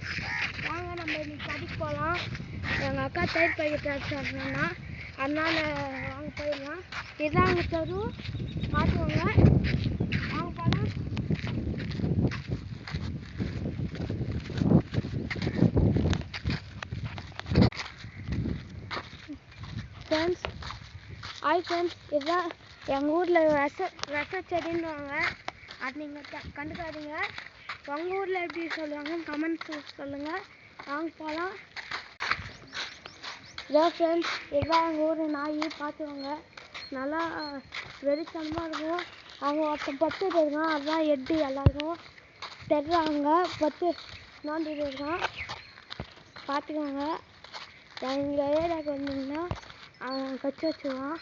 Friends, வாங்க நம்ம இன்னைக்கு கடைக்கு போகலாம். எங்கள் அக்கா தயிர் பாக்கெட் சொன்னா அதனால வாங்க போயிடலாம். இதுதான் அங்கே தரும், பார்த்துக்கோங்க. வாங்க போகலாம். ஃப்ரெண்ட்ஸ், ஹாய் ஃப்ரெண்ட்ஸ், இதுதான் எங்கள் ஊரில் ரச செடின்னுவாங்க. அது நீங்கள் கண்டுக்காதீங்க. உங்கள் ஊரில் எப்படி சொல்லுவாங்கன்னு கமெண்ட்ஸ் சொல்லுங்கள். வாங்க போகலாம். இதான் ஃப்ரெண்ட்ஸ், இதுதான் எங்கள் ஊர் நாய், பார்த்துக்கோங்க. நல்லா வெறித்தனமாக இருக்கும். அவங்க ஒருத்தன் பத்து இருக்கான், அதுதான் எட்டு எல்லாருக்கும் தெரிறாங்க. பத்து நோண்டிட்டு இருக்கான், பார்த்துக்கோங்க. எங்கள் ஏரியாவுக்கு வந்தீங்கன்னா அவன் கச்சி வச்சுருவான்,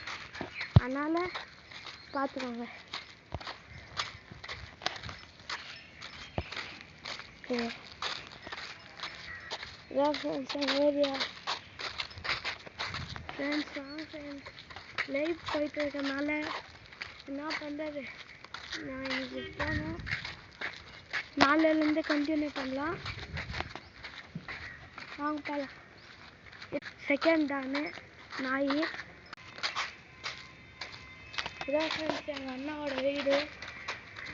அதனால் பார்த்துக்கோங்க. இதான் ஃப்ரெண்ட்ஸ் எங்கள் ஏரியா. ஃப்ரெண்ட்ஸ் வாங்க ஃப்ரெண்ட்ஸ், லைவ் போயிட்டு இருக்கனால என்ன பண்ணுறது, நான் இன்னைக்கு போனோம். நாளையிலேருந்து கண்டினியூ பண்ணலாம். வாங்க போகலாம். செகண்ட் தானே நாய். இதான் ஃப்ரெண்ட்ஸ் எங்கள் அண்ணாவோட வீடு,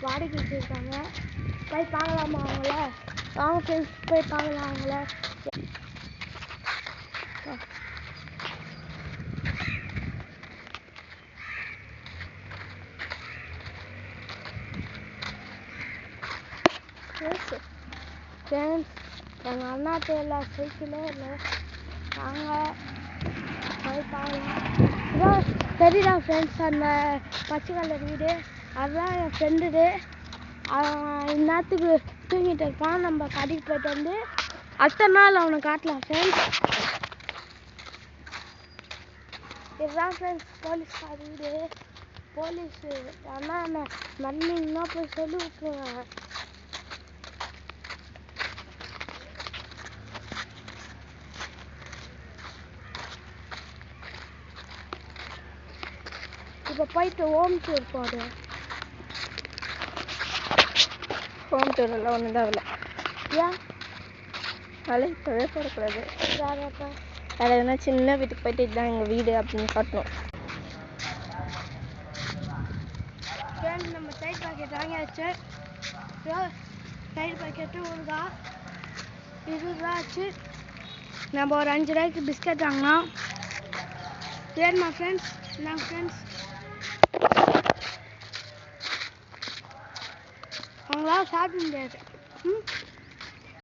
வாடகை வச்சுருக்காங்க. போய் பார்க்கலாமா அவங்கள? வாங்க ஃப்ரெண்ட்ஸ், போய் பார்க்கலாம் அவங்கள. ஃப்ரெண்ட்ஸ், எங்கள் அண்ணா பேரில் சைக்கிளே இல்லை, நாங்கள் போய் பார்க்கலாம். இதான் தெரியுதா ஃப்ரெண்ட்ஸ், அந்த பச்சை கலர் வீடு, அதுதான் என் ஃப்ரெண்டுது. இந்நேரத்துக்கு தூங்கிட்டு இருப்பான். நம்ம கடைக்கு போயிட்டு வந்து அடுத்த நாள் அவனை காட்டலாம் ஃப்ரெண்ட்ஸ். இதுதான் ஃப்ரெண்ட்ஸ் போலீஸ்கார வீடு. போலீஸு ஆனால் என்ன மன்னிங்கன்னா போய் சொல்லி விட்டுருவாங்க. இப்போ போயிட்டு ஹோம் டூர் போடுவேன். ஹோம் டூர் எல்லாம் ஒன்றும் தான் இல்லை. ஏன் அதெல்லாம் இப்போவே போடக்கூடாது. யாராப்பா வேறு எதுனா சின்ன வீட்டுக்கு போயிட்டு இதுதான் எங்கள் வீடு அப்படின்னு காட்டணும். ஃப்ரெண்ட்ஸ், நம்ம தயிர் பாக்கெட் வாங்கியாச்சு. தயிர் பாக்கெட்டு 1 ரூபா 20 ரூபா ஆச்சு. நம்ம ஒரு 5 ரூபாய்க்கு பிஸ்கட் வாங்கினோம். வேணுமா ஃப்ரெண்ட்ஸ்? நாங்கள் ஃப்ரெண்ட்ஸ் அவங்களால சாப்பிட முடியாது.